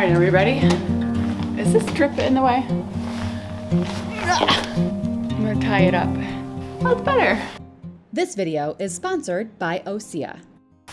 right, are we ready? Is this drip in the way? I'm gonna tie it up. Oh, it's better. This video is sponsored by Osea.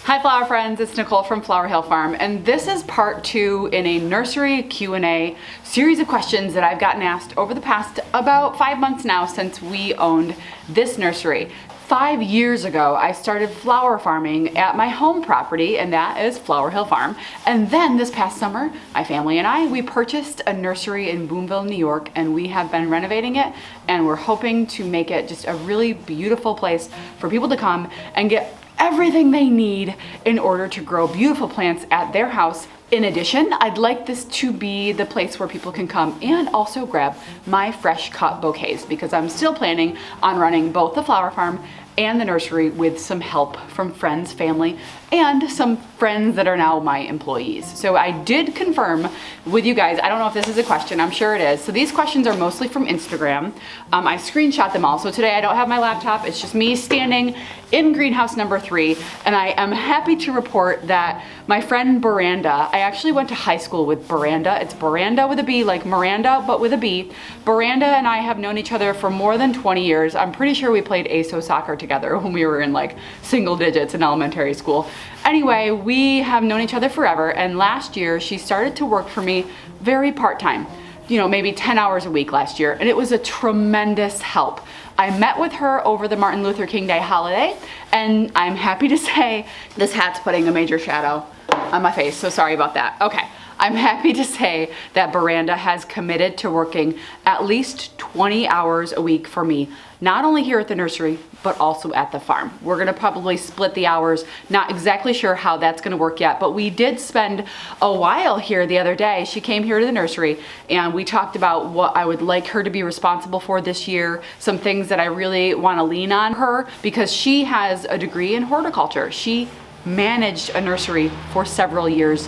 Hi flower friends, it's Nicole from Flower Hill Farm, and this is part 2 in a nursery Q&A series of questions that I've gotten asked over the past about 5 months now since we owned this nursery. 5 years ago, I started flower farming at my home property, and that is Flower Hill Farm. And then this past summer, my family and we purchased a nursery in Boonville, New York, and we have been renovating it, and we're hoping to make it just a really beautiful place for people to come and get everything they need in order to grow beautiful plants at their house. In addition, I'd like this to be the place where people can come and also grab my fresh cut bouquets, because I'm still planning on running both the flower farm and the nursery with some help from friends, family, and some friends that are now my employees. So I did confirm with you guys, I don't know if this is a question, I'm sure it is. So these questions are mostly from Instagram. I screenshot them all. So today I don't have my laptop, it's just me standing in greenhouse number 3, and I am happy to report that my friend Miranda, I actually went to high school with Miranda. It's Miranda with a B, like Miranda, but with a B. Miranda and I have known each other for more than 20 years. I'm pretty sure we played ASO soccer together when we were in like single digits in elementary school. Anyway, we have known each other forever, and last year she started to work for me very part-time, maybe 10 hours a week last year, and it was a tremendous help. I met with her over the Martin Luther King Day holiday, and I'm happy to say this hat's putting a major shadow on my face, so sorry about that. Okay, I'm happy to say that Miranda has committed to working at least 20 hours a week for me, not only here at the nursery, but also at the farm. We're gonna probably split the hours, not exactly sure how that's gonna work yet, but we did spend a while here the other day. She came here to the nursery and we talked about what I would like her to be responsible for this year, some things that I really wanna lean on her, because she has a degree in horticulture. She managed a nursery for several years.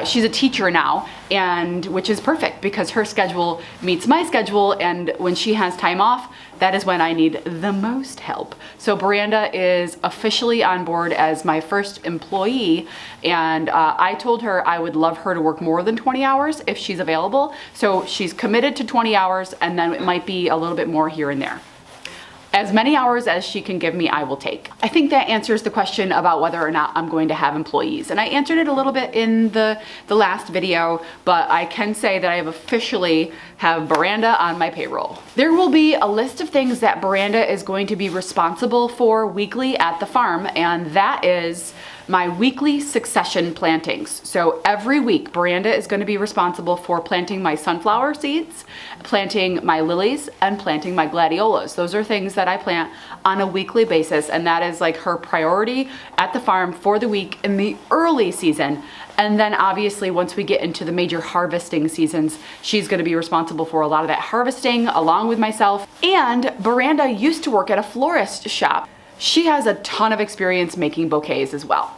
She's a teacher now, and which is perfect because her schedule meets my schedule, and when she has time off, that is when I need the most help. So Miranda is officially on board as my first employee, and I told her I would love her to work more than 20 hours if she's available. So she's committed to 20 hours, and then it might be a little bit more here and there. As many hours as she can give me, I will take. I think that answers the question about whether or not I'm going to have employees. And I answered it a little bit in the last video, but I can say that I have officially have Miranda on my payroll. There will be a list of things that Miranda is going to be responsible for weekly at the farm, and that is my weekly succession plantings. So every week, Miranda is going to be responsible for planting my sunflower seeds, planting my lilies, and planting my gladiolas. Those are things that I plant on a weekly basis, and that is like her priority at the farm for the week in the early season. And then obviously once we get into the major harvesting seasons, she's gonna be responsible for a lot of that harvesting along with myself. And Miranda used to work at a florist shop. She has a ton of experience making bouquets as well.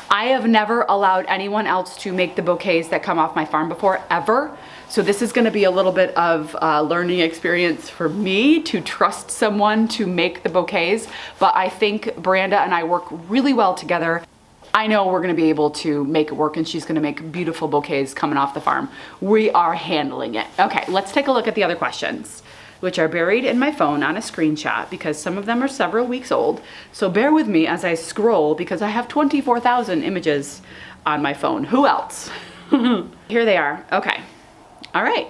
I have never allowed anyone else to make the bouquets that come off my farm before, ever. So this is gonna be a little bit of a learning experience for me to trust someone to make the bouquets, but I think Miranda and I work really well together. I know we're gonna be able to make it work, and she's gonna make beautiful bouquets coming off the farm. We are handling it. Okay, let's take a look at the other questions, which are buried in my phone on a screenshot because some of them are several weeks old. So bear with me as I scroll because I have 24,000 images on my phone. Who else? Here they are. Okay. All right.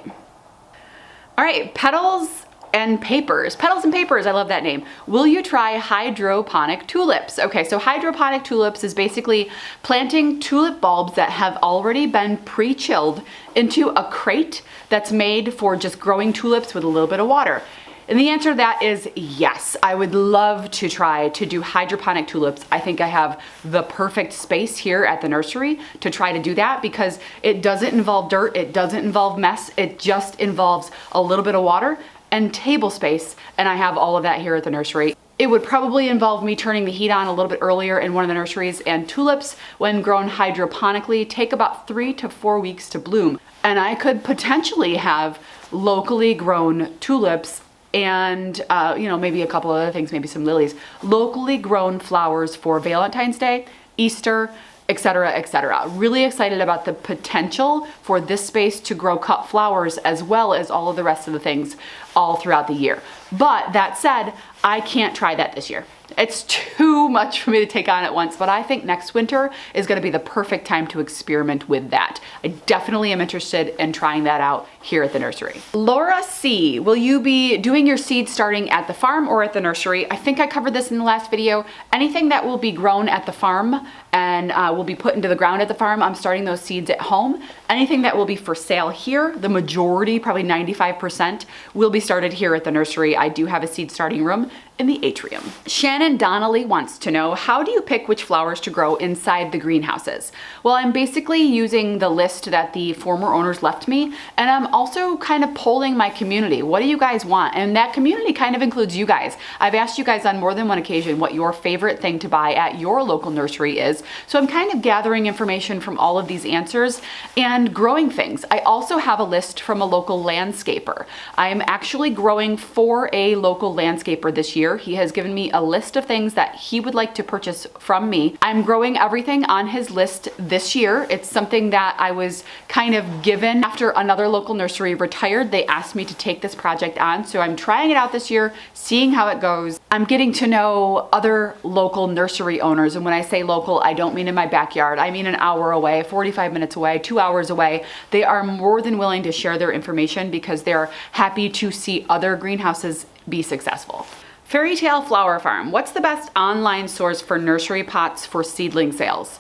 All right, Petals and Papers. Petals and Papers, I love that name. Will you try hydroponic tulips? Okay, so hydroponic tulips is basically planting tulip bulbs that have already been pre-chilled into a crate that's made for just growing tulips with a little bit of water. And the answer to that is yes. I would love to try to do hydroponic tulips. I think I have the perfect space here at the nursery to try to do that because it doesn't involve dirt, it doesn't involve mess, it just involves a little bit of water and table space, and I have all of that here at the nursery. It would probably involve me turning the heat on a little bit earlier in one of the nurseries, and tulips, when grown hydroponically, take about 3 to 4 weeks to bloom. And I could potentially have locally grown tulips and maybe a couple other things, maybe some lilies, locally grown flowers for Valentine's Day, Easter, etc., etc. Really excited about the potential for this space to grow cut flowers as well as all of the rest of the things all throughout the year. But that said, I can't try that this year. It's too much for me to take on at once, but I think next winter is going to be the perfect time to experiment with that. I definitely am interested in trying that out here at the nursery. Laura C, will you be doing your seed starting at the farm or at the nursery? I think I covered this in the last video. Anything that will be grown at the farm and will be put into the ground at the farm, I'm starting those seeds at home. Anything that will be for sale here, the majority, probably 95%, will be started here at the nursery. I do have a seed starting room in the atrium. Shannon Donnelly wants to know, how do you pick which flowers to grow inside the greenhouses? Well, I'm basically using the list that the former owners left me, and I'm also kind of polling my community. What do you guys want? And that community kind of includes you guys. I've asked you guys on more than one occasion what your favorite thing to buy at your local nursery is. So I'm kind of gathering information from all of these answers and growing things. I also have a list from a local landscaper. I am actually growing for a local landscaper this year. He has given me a list of things that he would like to purchase from me. I'm growing everything on his list this year. It's something that I was kind of given after another local nursery retired. They asked me to take this project on, so I'm trying it out this year, seeing how it goes. I'm getting to know other local nursery owners, and when I say local, I don't mean in my backyard. I mean an hour away, 45 minutes away, 2 hours away. They are more than willing to share their information because they're happy to see other greenhouses be successful. Fairy Tale Flower Farm, what's the best online source for nursery pots for seedling sales?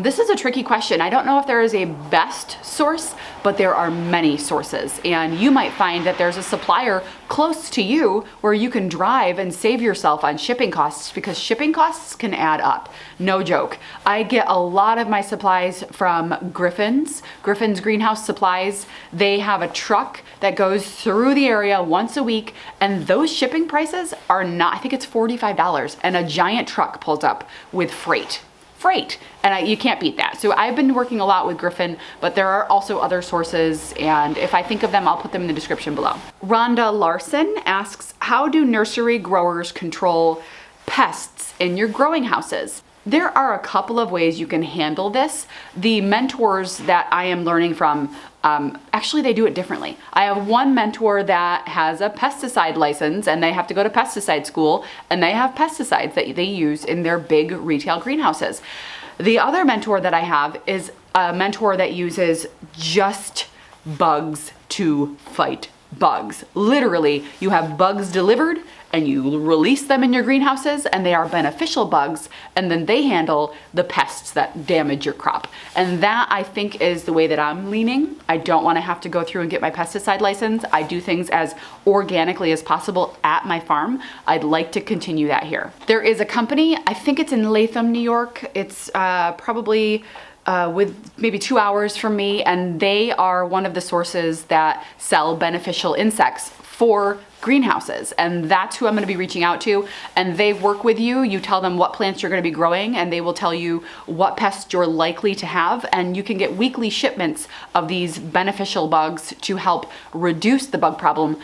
This is a tricky question. I don't know if there is a best source, but there are many sources. And you might find that there's a supplier close to you where you can drive and save yourself on shipping costs, because shipping costs can add up. No joke. I get a lot of my supplies from Griffin's Greenhouse Supplies. They have a truck that goes through the area once a week, and those shipping prices are not, I think it's $45, and a giant truck pulls up with freight. And you can't beat that. So I've been working a lot with Griffin, but there are also other sources, and if I think of them, I'll put them in the description below. Rhonda Larson asks, how do nursery growers control pests in your growing houses? There are a couple of ways you can handle this. The mentors that I am learning from, actually they do it differently. I have one mentor that has a pesticide license, and they have to go to pesticide school, and they have pesticides that they use in their big retail greenhouses. The other mentor that I have is a mentor that uses just bugs to fight bugs. Literally, you have bugs delivered and you release them in your greenhouses, and they are beneficial bugs, and then they handle the pests that damage your crop. And that, I think, is the way that I'm leaning. I don't want to have to go through and get my pesticide license. I do things as organically as possible at my farm. I'd like to continue that here. There is a company, I think it's in Latham, New York. It's probably with maybe 2 hours from me, and they are one of the sources that sell beneficial insects for greenhouses, and that's who I'm going to be reaching out to. And they work with you. You tell them what plants you're going to be growing, and they will tell you what pests you're likely to have, and you can get weekly shipments of these beneficial bugs to help reduce the bug problem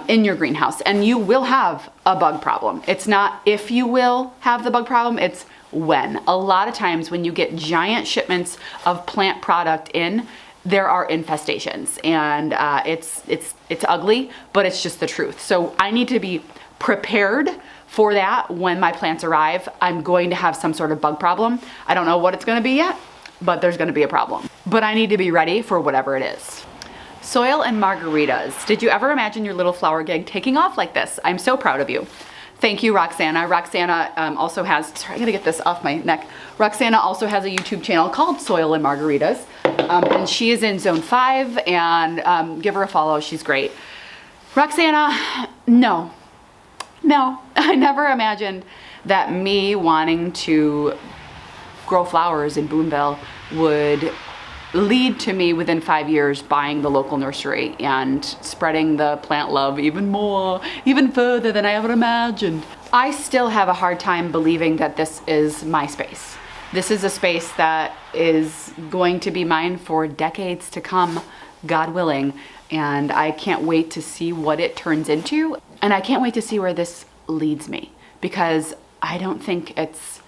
in your greenhouse. And you will have a bug problem. It's not if you will have the bug problem, it's when. A lot of times when you get giant shipments of plant product in, there are infestations, and it's ugly, but it's just the truth. So I need to be prepared for that when my plants arrive. I'm going to have some sort of bug problem. I don't know what it's going to be yet, but there's going to be a problem. But I need to be ready for whatever it is. Soil and Margaritas. Did you ever imagine your little flower gig taking off like this? I'm so proud of you. Thank you, Roxana. Roxana also has, sorry, I gotta get this off my neck. Roxana also has a YouTube channel called Soil and Margaritas. And she is in Zone 5, and give her a follow, she's great. Roxana, no, I never imagined that me wanting to grow flowers in Boonville would lead to me within 5 years buying the local nursery and spreading the plant love even further than I ever imagined. I still have a hard time believing that this is my space. This is a space that is going to be mine for decades to come, God willing, and I can't wait to see what it turns into, and I can't wait to see where this leads me, because I don't think it's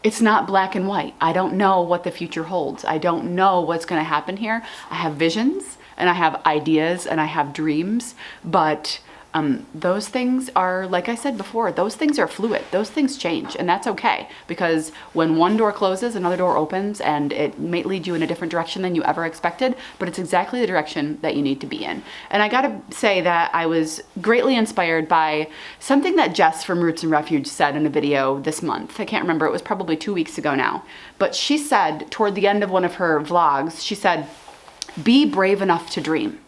it's not black and white. I don't know what the future holds. I don't know what's going to happen here. I have visions and I have ideas and I have dreams, but those things are, like I said before, those things are fluid. Those things change, and that's okay, because when one door closes, another door opens, and it may lead you in a different direction than you ever expected, but it's exactly the direction that you need to be in. And I gotta say that I was greatly inspired by something that Jess from Roots and Refuge said in a video this month. I can't remember, it was probably 2 weeks ago now, but she said toward the end of one of her vlogs, she said, "Be brave enough to dream."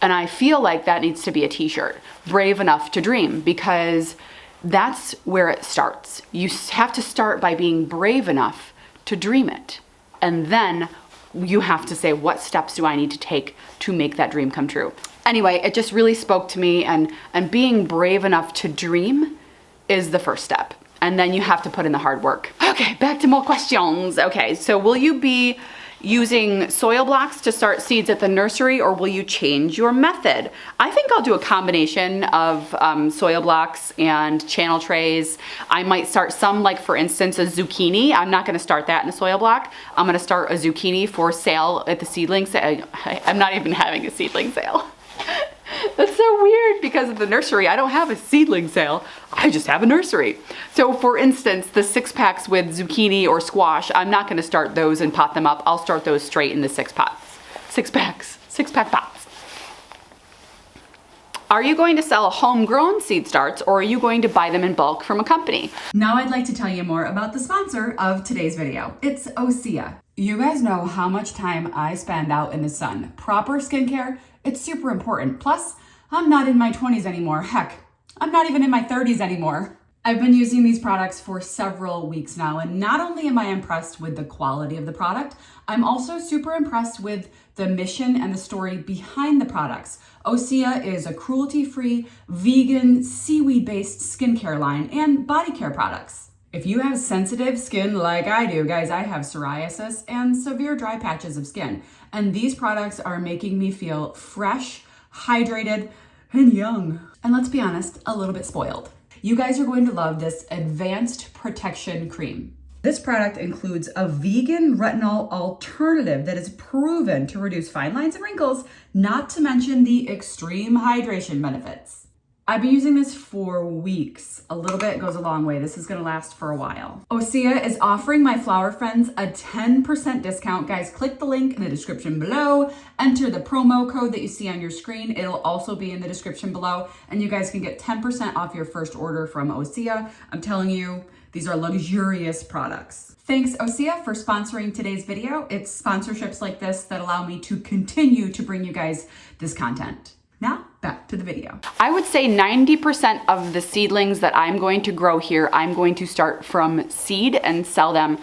And I feel like that needs to be a t-shirt, brave enough to dream, because that's where it starts. You have to start by being brave enough to dream it. And then you have to say, what steps do I need to take to make that dream come true? Anyway, it just really spoke to me, and being brave enough to dream is the first step. And then you have to put in the hard work. Okay, back to more questions. Okay, so will you be using soil blocks to start seeds at the nursery, or will you change your method? I think I'll do a combination of soil blocks and channel trays. I might start some, like for instance, a zucchini. I'm not gonna start that in a soil block. I'm gonna start a zucchini for sale at the seedling sale. I'm not even having a seedling sale. That's so weird, because at the nursery, I don't have a seedling sale. I just have a nursery. So for instance, the 6-packs with zucchini or squash, I'm not gonna start those and pot them up. I'll start those straight in the 6-pack pots. Are you going to sell homegrown seed starts, or are you going to buy them in bulk from a company? Now I'd like to tell you more about the sponsor of today's video. It's Osea. You guys know how much time I spend out in the sun. Proper skincare, it's super important. Plus, I'm not in my 20s anymore. Heck, I'm not even in my 30s anymore. I've been using these products for several weeks now, and not only am I impressed with the quality of the product, I'm also super impressed with the mission and the story behind the products. Osea is a cruelty-free, vegan, seaweed-based skincare line and body care products. If you have sensitive skin like I do, guys, I have psoriasis and severe dry patches of skin, and these products are making me feel fresh, hydrated, and young. And let's be honest, a little bit spoiled. You guys are going to love this Advanced Protection Cream. This product includes a vegan retinol alternative that is proven to reduce fine lines and wrinkles, not to mention the extreme hydration benefits. I've been using this for weeks. A little bit goes a long way. This is gonna last for a while. Osea is offering my flower friends a 10% discount. Guys, click the link in the description below, enter the promo code that you see on your screen. It'll also be in the description below, and you guys can get 10% off your first order from Osea. I'm telling you, these are luxurious products. Thanks, Osea, for sponsoring today's video. It's sponsorships like this that allow me to continue to bring you guys this content. Now, back to the video. I would say 90% of the seedlings that I'm going to grow here, I'm going to start from seed and sell them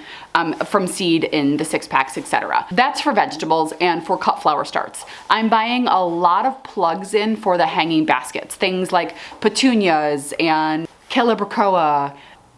from seed in the 6-packs, etc. That's for vegetables and for cut flower starts. I'm buying a lot of plugs in for the hanging baskets, things like petunias and calibrachoa,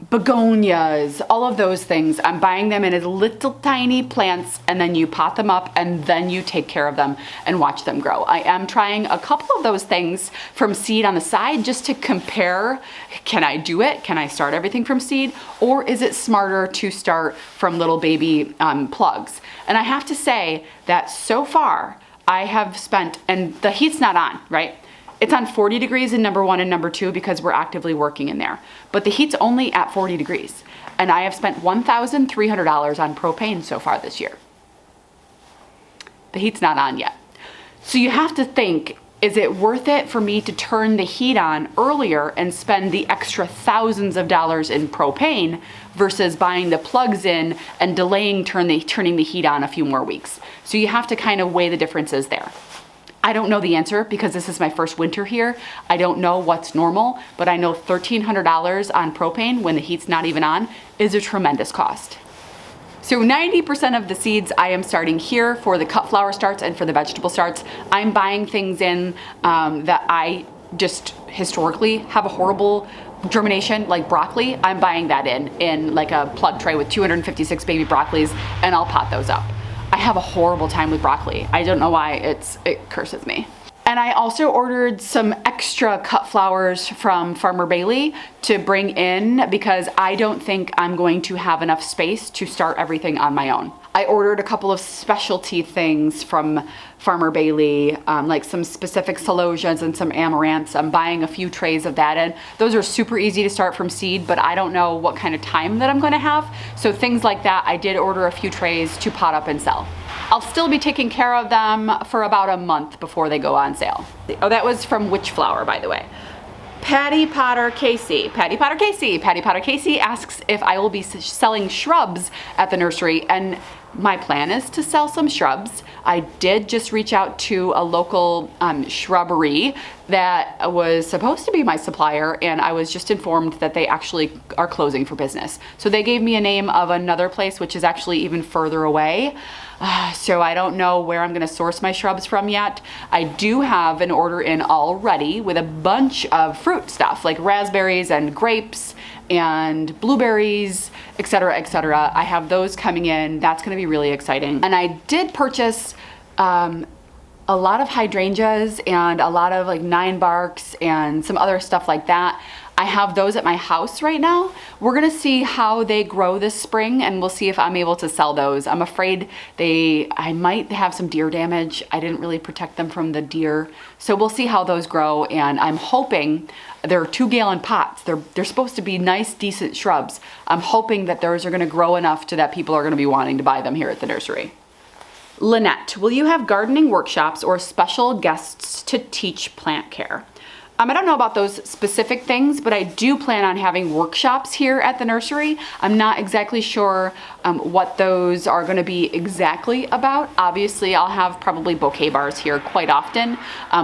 begonias, all of those things. I'm buying them in as little tiny plants, and then you pot them up and then you take care of them and watch them grow. I am trying a couple of those things from seed on the side just to compare. Can I do it? Can I start everything from seed? Or is it smarter to start from little baby plugs? And I have to say that so far I have spent, and the heat's not on, right? It's on 40 degrees in number 1 and number 2 because we're actively working in there. But the heat's only at 40 degrees. And I have spent $1,300 on propane so far this year. The heat's not on yet. So you have to think, is it worth it for me to turn the heat on earlier and spend the extra thousands of dollars in propane versus buying the plugs in and delaying turning the heat on a few more weeks? So you have to kind of weigh the differences there. I don't know the answer because this is my first winter here. I don't know what's normal, but I know $1,300 on propane when the heat's not even on is a tremendous cost. So 90% of the seeds I am starting here for the cut flower starts and for the vegetable starts. I'm buying things in that I just historically have a horrible germination, like broccoli. I'm buying that in like a plug tray with 256 baby broccolis, and I'll pot those up. I have a horrible time with broccoli. I don't know why, it curses me. And I also ordered some extra cut flowers from Farmer Bailey to bring in because I don't think I'm going to have enough space to start everything on my own. I ordered a couple of specialty things from Farmer Bailey, like some specific celosias and some amaranths. I'm buying a few trays of that in. Those are super easy to start from seed, but I don't know what kind of time that I'm gonna have. So things like that, I did order a few trays to pot up and sell. I'll still be taking care of them for about a month before they go on sale. Oh, that was from Witch Flower, by the way. Patty Potter Casey asks if I will be selling shrubs at the nursery, and my plan is to sell some shrubs. I did just reach out to a local shrubbery that was supposed to be my supplier, and I was just informed that they actually are closing for business. So they gave me a name of another place, which is actually even further away. So I don't know where I'm gonna source my shrubs from yet. I do have an order in already with a bunch of fruit stuff like raspberries and grapes and blueberries, etc., etc. I have those coming in. That's gonna be really exciting. And I did purchase a lot of hydrangeas and a lot of like 9-barks and some other stuff like that. I have those at my house right now. We're gonna see how they grow this spring, and we'll see if I'm able to sell those. I'm afraid I might have some deer damage. I didn't really protect them from the deer. So we'll see how those grow, and I'm hoping they're 2-gallon pots. They're supposed to be nice, decent shrubs. I'm hoping that those are gonna grow enough to that people are gonna be wanting to buy them here at the nursery. Lynette, will you have gardening workshops or special guests to teach plant care? I don't know about those specific things, but I do plan on having workshops here at the nursery. I'm not exactly sure what those are gonna be exactly about. Obviously, I'll have probably bouquet bars here quite often,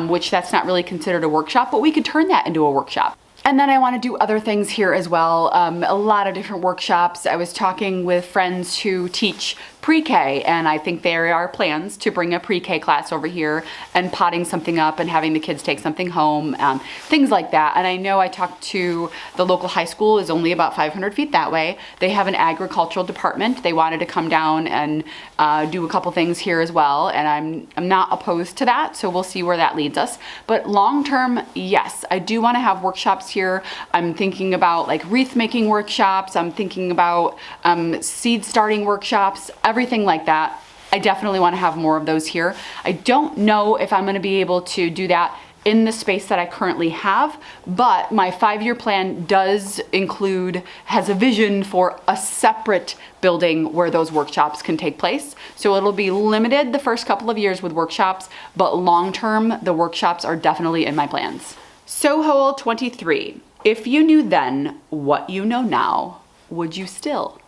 which that's not really considered a workshop, but we could turn that into a workshop. And then I want to do other things here as well, a lot of different workshops. I was talking with friends who teach pre-K, and I think there are plans to bring a pre-K class over here and potting something up and having the kids take something home, things like that. And I know I talked to the local high school, is only about 500 feet that way. They have an agricultural department. They wanted to come down and do a couple things here as well, and I'm not opposed to that, so we'll see where that leads us. But long term, yes, I do want to have workshops here. I'm thinking about like wreath making workshops. I'm thinking about seed starting workshops, everything like that. I definitely want to have more of those here. I don't know if I'm going to be able to do that in the space that I currently have, but my 5-year plan has a vision for a separate building where those workshops can take place. So it'll be limited the first couple of years with workshops, but long term, the workshops are definitely in my plans. Soho 23, if you knew then what you know now, would you still?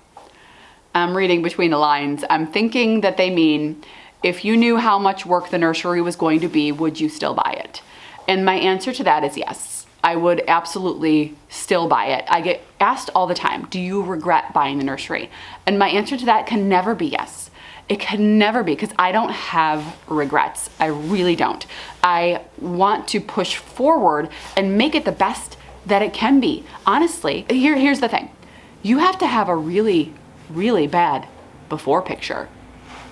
I'm reading between the lines. I'm thinking that they mean, if you knew how much work the nursery was going to be, would you still buy it? And my answer to that is yes. I would absolutely still buy it. I get asked all the time, do you regret buying the nursery? And my answer to that can never be yes. It can never be, because I don't have regrets. I really don't. I want to push forward and make it the best that it can be. Honestly, here's the thing. You have to have a really, really bad before picture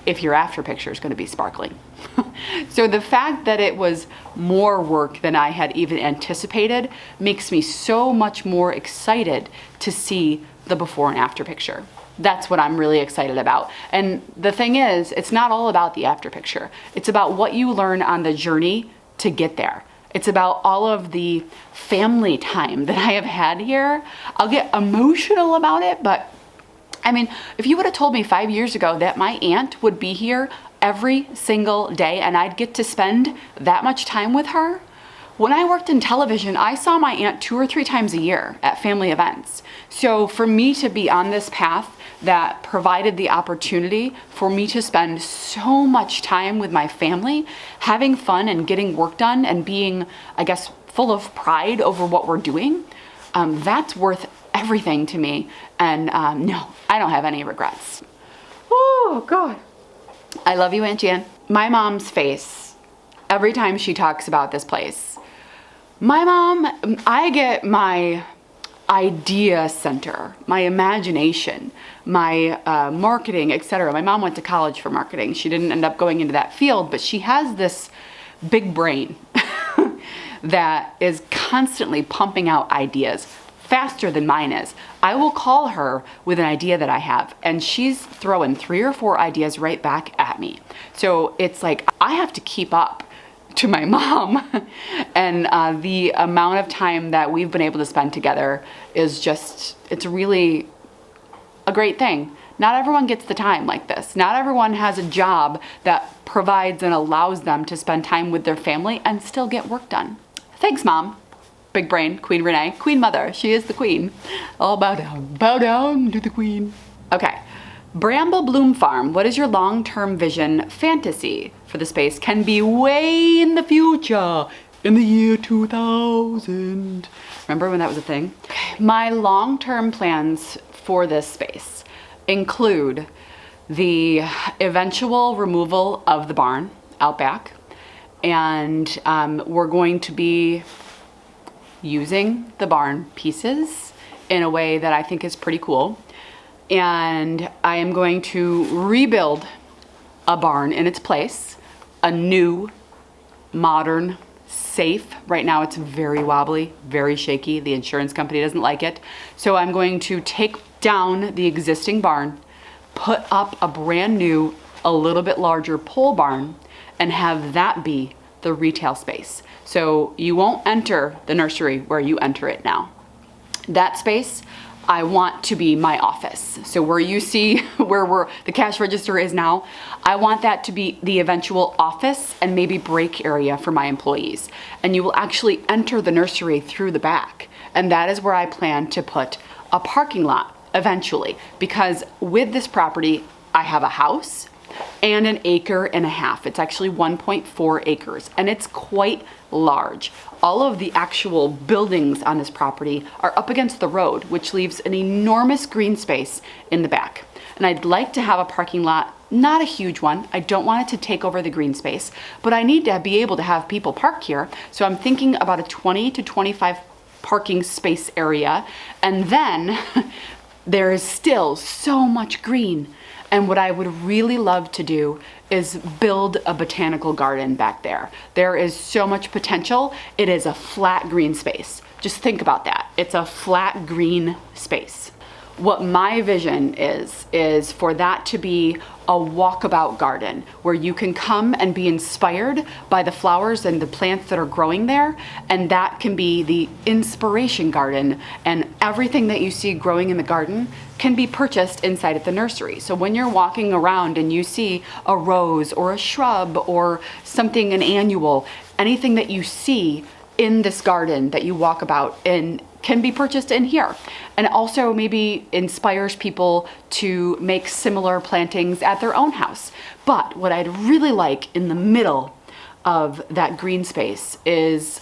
if your after picture is going to be sparkling. So the fact that it was more work than I had even anticipated makes me so much more excited to see the before and after picture. That's what I'm really excited about. And the thing is, it's not all about the after picture. It's about what you learn on the journey to get there. It's about all of the family time that I have had here. I'll get emotional about it, but I mean, if you would have told me 5 years ago that my aunt would be here every single day and I'd get to spend that much time with her. When I worked in television, I saw my aunt 2 or 3 times a year at family events. So for me to be on this path that provided the opportunity for me to spend so much time with my family, having fun and getting work done and being, I guess, full of pride over what we're doing, that's worth everything to me. And no, I don't have any regrets. Oh God. I love you, Aunt Jan. My mom's face, every time she talks about this place, my mom, I get my idea center, my imagination, my marketing, etc. My mom went to college for marketing. She didn't end up going into that field, but she has this big brain. that is constantly pumping out ideas faster than mine is. I will call her with an idea that I have, and she's throwing 3 or 4 ideas right back at me. So it's like I have to keep up to my mom. And the amount of time that we've been able to spend together is just, it's really a great thing. Not everyone gets the time like this. Not everyone has a job that provides and allows them to spend time with their family and still get work done. Thanks, Mom. Big brain, Queen Renee, Queen Mother. She is the queen. All bow down to the queen. Okay, Bramble Bloom Farm. What is your long-term vision fantasy for the space? Can be way in the future, in the year 2000. Remember when that was a thing? Okay. My long-term plans for this space include the eventual removal of the barn out back, and we're going to be using the barn pieces in a way that I think is pretty cool. And I am going to rebuild a barn in its place, a new, modern, safe. Right now it's very wobbly, very shaky. The insurance company doesn't like it. So I'm going to take down the existing barn, put up a brand new, a little bit larger pole barn, and have that be the retail space. So you won't enter the nursery where you enter it now. That space, I want to be my office. So where you see where the cash register is now, I want that to be the eventual office and maybe break area for my employees. And you will actually enter the nursery through the back. And that is where I plan to put a parking lot eventually, because with this property, I have a house and 1.5 acres. It's actually 1.4 acres, and it's quite large. All of the actual buildings on this property are up against the road, which leaves an enormous green space in the back. And I'd like to have a parking lot, not a huge one. I don't want it to take over the green space, but I need to be able to have people park here. So I'm thinking about a 20 to 25 parking space area. And then there is still so much green. And what I would really love to do is build a botanical garden back there. There is so much potential. It is a flat green space. Just think about that. It's a flat green space. What my vision is for that to be a walkabout garden where you can come and be inspired by the flowers and the plants that are growing there. And that can be the inspiration garden, and everything that you see growing in the garden can be purchased inside at the nursery. So when you're walking around and you see a rose or a shrub or something, an annual, anything that you see in this garden that you walk about in can be purchased in here. And also maybe inspires people to make similar plantings at their own house. But what I'd really like in the middle of that green space is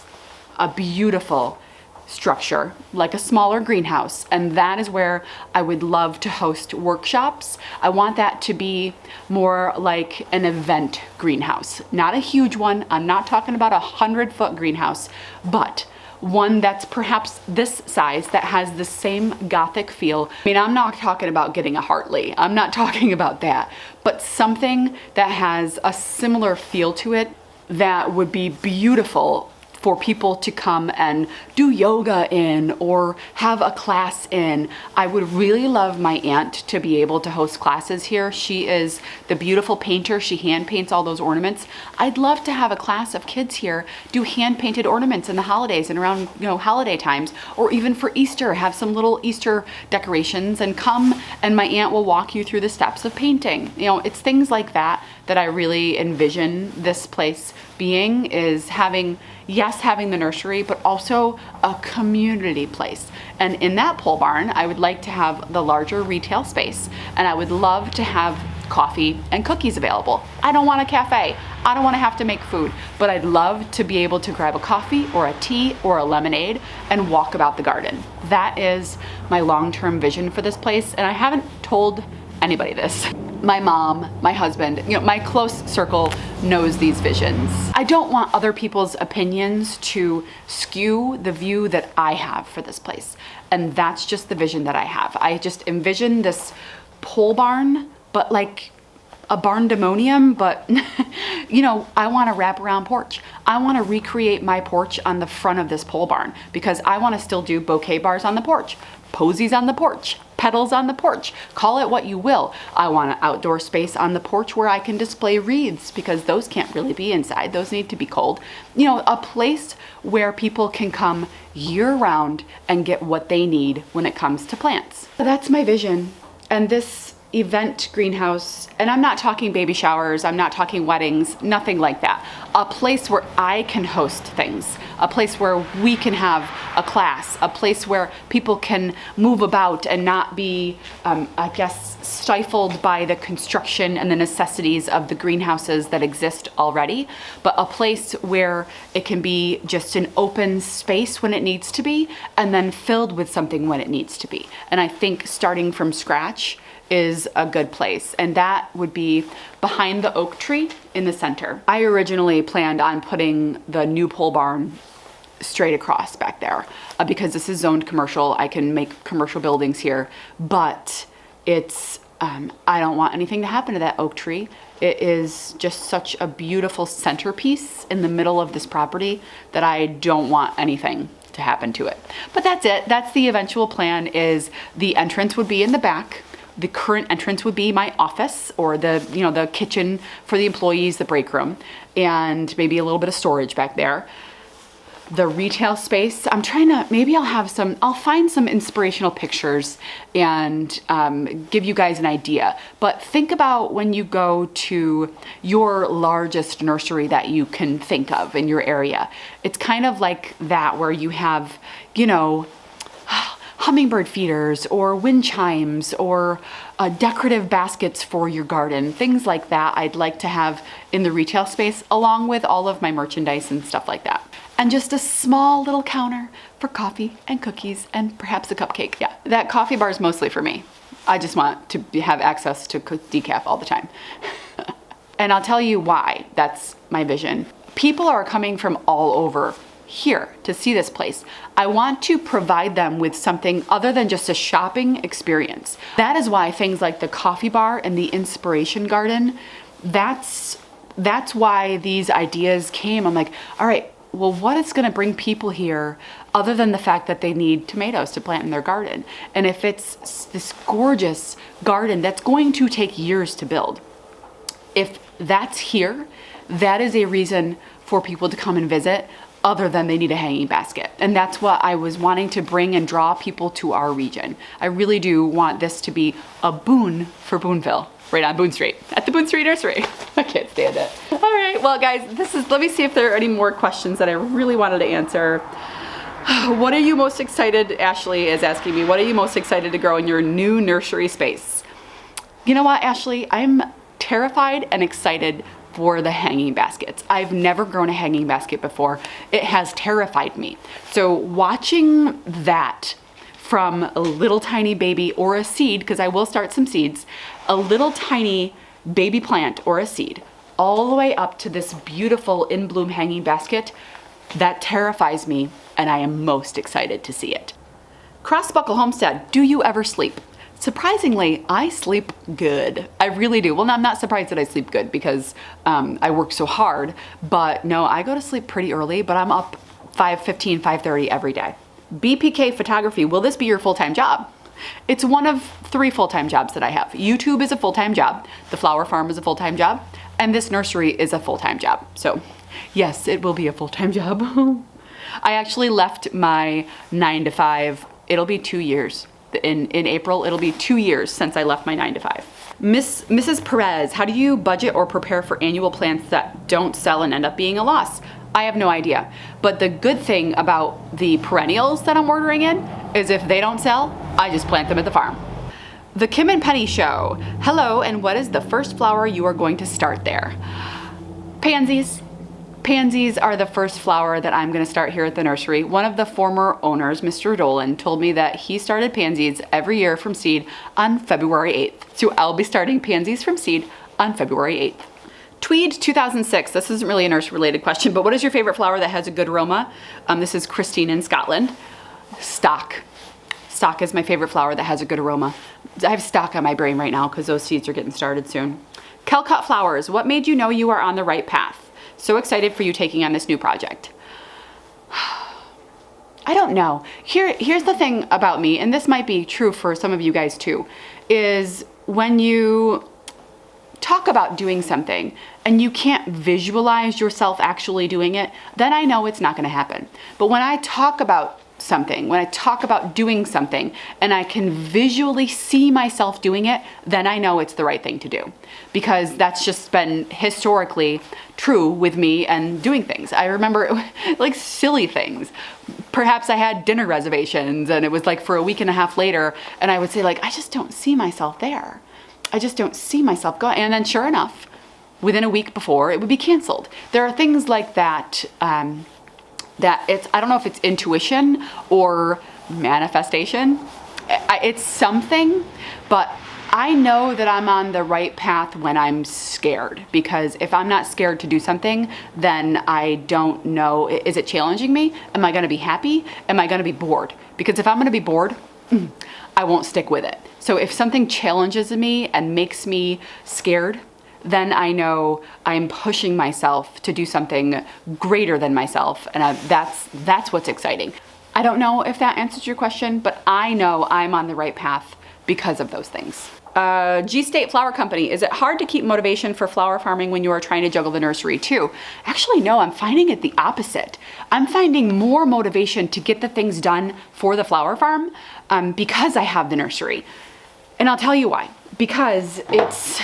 a beautiful structure, like a smaller greenhouse. And that is where I would love to host workshops. I want that to be more like an event greenhouse, not a huge one. I'm not talking about 100-foot greenhouse, but one that's perhaps this size that has the same Gothic feel. I mean, I'm not talking about getting a Hartley. I'm not talking about that, but something that has a similar feel to it that would be beautiful for people to come and do yoga in or have a class in. I would really love my aunt to be able to host classes here. She is the beautiful painter. She hand paints all those ornaments. I'd love to have a class of kids here do hand painted ornaments in the holidays and around, holiday times, or even for Easter, have some little Easter decorations and come and my aunt will walk you through the steps of painting. It's things like that that I really envision this place being, is having the nursery, but also a community place. And in that pole barn, I would like to have the larger retail space, and I would love to have coffee and cookies available. I don't want a cafe. I don't want to have to make food, but I'd love to be able to grab a coffee or a tea or a lemonade and walk about the garden. That is my long-term vision for this place, and I haven't told anybody this. My mom, my husband, my close circle knows these visions. I don't want other people's opinions to skew the view that I have for this place. And that's just the vision that I have. I just envision this pole barn, but like a barndemonium, but I want a wraparound porch. I want to recreate my porch on the front of this pole barn because I want to still do bouquet bars on the porch, posies on the porch, petals on the porch, call it what you will. I want an outdoor space on the porch where I can display wreaths because those can't really be inside. Those need to be cold. You know, a place where people can come year round and get what they need when it comes to plants. That's my vision. And this event greenhouse, and I'm not talking baby showers, I'm not talking weddings, nothing like that. A place where I can host things, a place where we can have a class, a place where people can move about and not be, I guess, stifled by the construction and the necessities of the greenhouses that exist already, but a place where it can be just an open space when it needs to be, and then filled with something when it needs to be. And I think starting from scratch is a good place, and that would be behind the oak tree in the center. I originally planned on putting the new pole barn straight across back there because this is zoned commercial. I can make commercial buildings here, but it's I don't want anything to happen to that oak tree. It is just such a beautiful centerpiece in the middle of this property that I don't want anything to happen to it. But that's it. That's the eventual plan. Is the entrance would be in the back. The current entrance would be my office or the, you know, the kitchen for the employees, the break room, and maybe a little bit of storage back there. The retail space, I'm trying to, maybe I'll find some inspirational pictures and give you guys an idea. But think about when you go to your largest nursery that you can think of in your area. It's kind of like that, where you have, you know, hummingbird feeders or wind chimes or decorative baskets for your garden, things like that I'd like to have in the retail space, along with all of my merchandise and stuff like that. And just a small little counter for coffee and cookies and perhaps a cupcake. Yeah, that coffee bar is mostly for me. I just want to have access to decaf all the time. And I'll tell you why that's my vision. People are coming from all over here to see this place. I want to provide them with something other than just a shopping experience. That is why things like the coffee bar and the inspiration garden, that's why these ideas came. I'm like, all right, well, what is going to bring people here other than the fact that they need tomatoes to plant in their garden? And if it's this gorgeous garden that's going to take years to build, if that's here, that is a reason for people to come and visit, other than they need a hanging basket. And that's what I was wanting to bring and draw people to our region. I really do want this to be a boon for Boonville, right on Boone Street, at the Boone Street Nursery. I can't stand it. All right, well guys, let me see if there are any more questions that I really wanted to answer. What are you most excited, Ashley is asking me, what are you most excited to grow in your new nursery space? You know what, Ashley, I'm terrified and excited for the hanging baskets. I've never grown a hanging basket before. It has terrified me. So watching that from a little tiny baby or a seed, because I will start some seeds, a little tiny baby plant or a seed, all the way up to this beautiful in bloom hanging basket, that terrifies me, and I am most excited to see it. Crossbuckle Homestead, do you ever sleep? Surprisingly, I sleep good. I really do. Well, I'm not surprised that I sleep good because I work so hard, but no, I go to sleep pretty early, but I'm up 5:15, 5:30 every day. BPK Photography, will this be your full-time job? It's one of 3 full-time jobs that I have. YouTube is a full-time job, the flower farm is a full-time job, and this nursery is a full-time job. So yes, it will be a full-time job. I actually left my 9 to 5, it'll be 2 years. In April, it'll be 2 years since I left my 9 to 5. Mrs. Perez, how do you budget or prepare for annual plants that don't sell and end up being a loss? I have no idea. But the good thing about the perennials that I'm ordering in is if they don't sell, I just plant them at the farm. The Kim and Penny Show. Hello, and what is the first flower you are going to start there? Pansies. Pansies are the first flower that I'm going to start here at the nursery. One of the former owners, Mr. Dolan, told me that he started pansies every year from seed on February 8th. So I'll be starting pansies from seed on February 8th. Tweed 2006, this isn't really a nursery related question, but what is your favorite flower that has a good aroma? This is Christine in Scotland. Stock. Stock is my favorite flower that has a good aroma. I have stock on my brain right now because those seeds are getting started soon. Kelcut Flowers, what made you know you are on the right path? So excited for you taking on this new project. I don't know. Here's the thing about me, and this might be true for some of you guys too, is when you talk about doing something and you can't visualize yourself actually doing it, then I know it's not going to happen. But when I talk about something, when I talk about doing something and I can visually see myself doing it, then I know it's the right thing to do, because that's just been historically true with me and doing things. I remember like silly things. Perhaps I had dinner reservations and it was like for a week and a half later, and I would say like, I just don't see myself there. I just don't see myself going. And then sure enough, within a week before, it would be canceled. There are things like that, I don't know if it's intuition or manifestation. It's something, but I know that I'm on the right path when I'm scared, because if I'm not scared to do something, then I don't know, is it challenging me? Am I gonna be happy? Am I gonna be bored? Because if I'm gonna be bored, I won't stick with it. So if something challenges me and makes me scared, then I know I'm pushing myself to do something greater than myself, and that's what's exciting. I don't know if that answers your question, but I know I'm on the right path because of those things. G-State Flower Company, is it hard to keep motivation for flower farming when you are trying to juggle the nursery too? Actually, no, I'm finding it the opposite. I'm finding more motivation to get the things done for the flower farm because I have the nursery. And I'll tell you why. Because it's,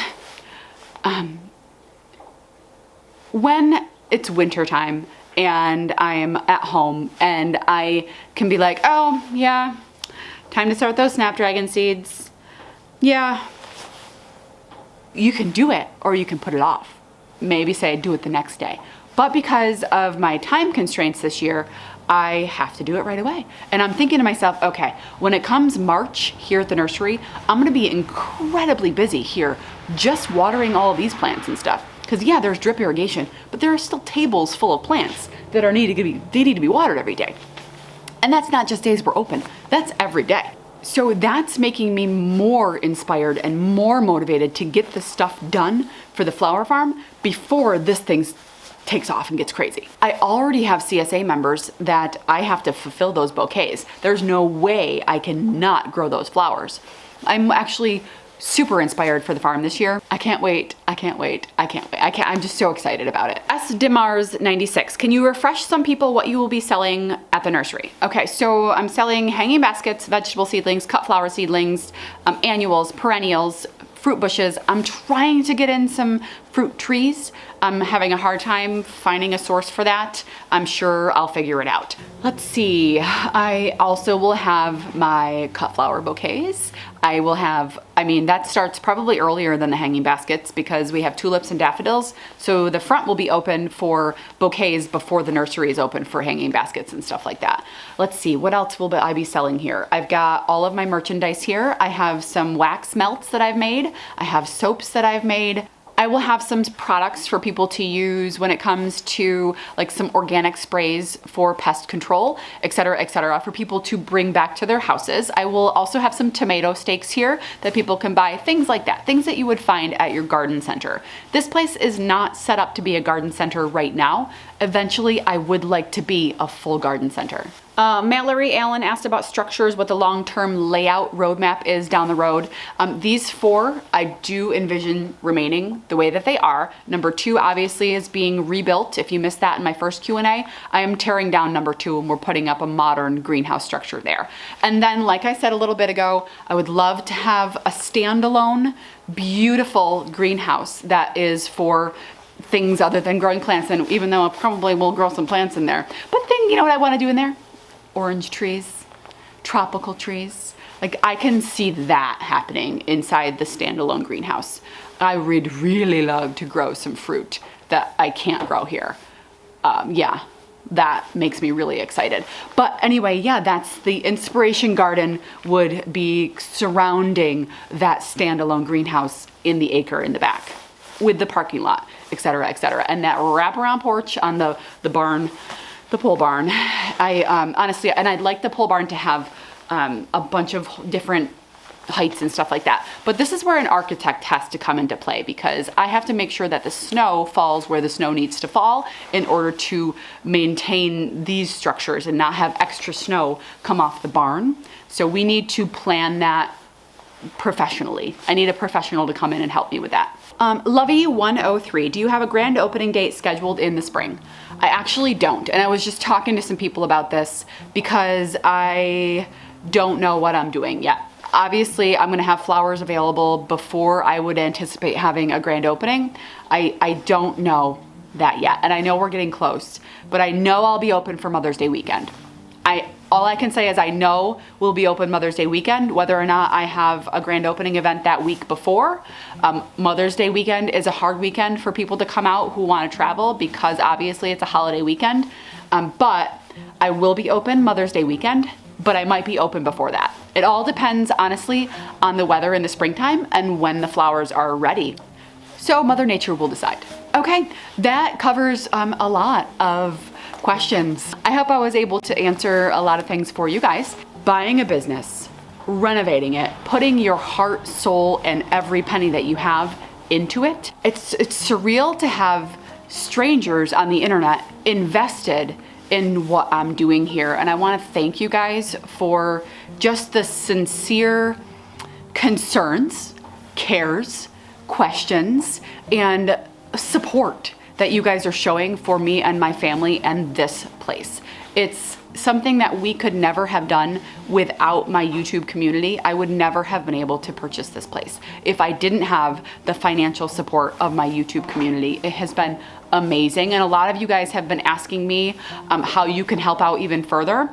when it's wintertime and I'm at home and I can be like, oh yeah, time to start those snapdragon seeds. Yeah, you can do it or you can put it off. Maybe say do it the next day. But because of my time constraints this year, I have to do it right away. And I'm thinking to myself, okay, when it comes March here at the nursery, I'm gonna be incredibly busy here just watering all of these plants and stuff. Because yeah, there's drip irrigation, but there are still tables full of plants that they need to be watered every day. And that's not just days we're open, that's every day. So that's making me more inspired and more motivated to get the stuff done for the flower farm before this thing takes off and gets crazy. I already have CSA members that I have to fulfill those bouquets. There's no way I can not grow those flowers. I'm actually super inspired for the farm this year. I can't wait. I'm just so excited about it. S. Demars 96. Can you refresh some people what you will be selling at the nursery? Okay, so I'm selling hanging baskets, vegetable seedlings, cut flower seedlings, annuals, perennials, fruit bushes. I'm trying to get in some fruit trees. I'm having a hard time finding a source for that. I'm sure I'll figure it out. Let's see. I also will have my cut flower bouquets. I will have, that starts probably earlier than the hanging baskets because we have tulips and daffodils. So the front will be open for bouquets before the nursery is open for hanging baskets and stuff like that. Let's see, what else will I be selling here? I've got all of my merchandise here. I have some wax melts that I've made. I have soaps that I've made. I will have some products for people to use when it comes to like some organic sprays for pest control, et cetera, for people to bring back to their houses. I will also have some tomato stakes here that people can buy, things like that, things that you would find at your garden center. This place is not set up to be a garden center right now. Eventually, I would like to be a full garden center. Mallory Allen asked about structures, what the long-term layout roadmap is down the road. These four, I do envision remaining the way that they are. Number 2 obviously is being rebuilt. If you missed that in my first Q&A, I am tearing down number 2 and we're putting up a modern greenhouse structure there. And then, like I said a little bit ago, I would love to have a standalone, beautiful greenhouse that is for things other than growing plants, and even though I probably will grow some plants in there. But then, you know what I want to do in there? Orange trees, tropical trees. Like I can see that happening inside the standalone greenhouse. I would really love to grow some fruit that I can't grow here. Yeah, that makes me really excited. But anyway, yeah, that's the inspiration garden would be surrounding that standalone greenhouse in the acre in the back with the parking lot, et cetera, and that wraparound porch on the barn, the pole barn. I honestly, and I'd like the pole barn to have a bunch of different heights and stuff like that. But this is where an architect has to come into play, because I have to make sure that the snow falls where the snow needs to fall in order to maintain these structures and not have extra snow come off the barn. So we need to plan that professionally. I need a professional to come in and help me with that. Lovey103, do you have a grand opening date scheduled in the spring? I actually don't. And I was just talking to some people about this because I don't know what I'm doing yet. Obviously, I'm gonna have flowers available before I would anticipate having a grand opening. I don't know that yet. And I know we're getting close, but I know I'll be open for Mother's Day weekend. All I can say is I know we'll be open Mother's Day weekend. Whether or not I have a grand opening event that week before. Mother's Day weekend is a hard weekend for people to come out who want to travel, because obviously it's a holiday weekend. But I will be open Mother's Day weekend, but I might be open before that. It all depends, honestly, on the weather in the springtime and when the flowers are ready. So Mother Nature will decide. Okay, that covers a lot of questions. I hope I was able to answer a lot of things for you guys. Buying a business, renovating it, putting your heart, soul, and every penny that you have into it. It's surreal to have strangers on the internet invested in what I'm doing here. And I want to thank you guys for just the sincere concerns, cares, questions, and support that you guys are showing for me and my family and this place. It's something that we could never have done without my YouTube community. I would never have been able to purchase this place if I didn't have the financial support of my YouTube community. It has been amazing. And a lot of you guys have been asking me how you can help out even further.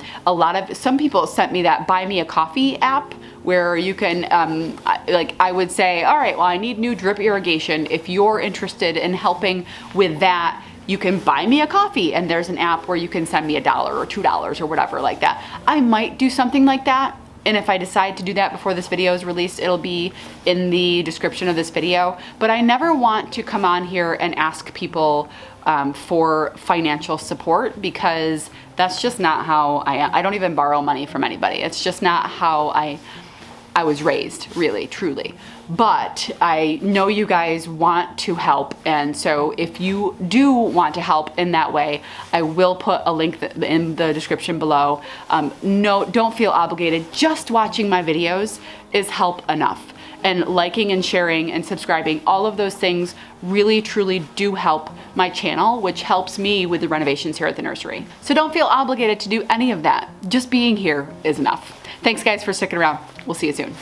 Some people sent me that Buy Me a Coffee app where you can, I would say, all right, well, I need new drip irrigation. If you're interested in helping with that, you can buy me a coffee, and there's an app where you can send me $1 or $2 or whatever like that. I might do something like that. And if I decide to do that before this video is released, it'll be in the description of this video. But I never want to come on here and ask people for financial support, because that's just not how I don't even borrow money from anybody. It's just not how I was raised, really, truly. But I know you guys want to help, and so if you do want to help in that way, I will put a link in the description below. No, don't feel obligated. Just watching my videos is help enough. And liking and sharing and subscribing, all of those things really, truly do help my channel, which helps me with the renovations here at the nursery. So don't feel obligated to do any of that. Just being here is enough. Thanks guys for sticking around. We'll see you soon.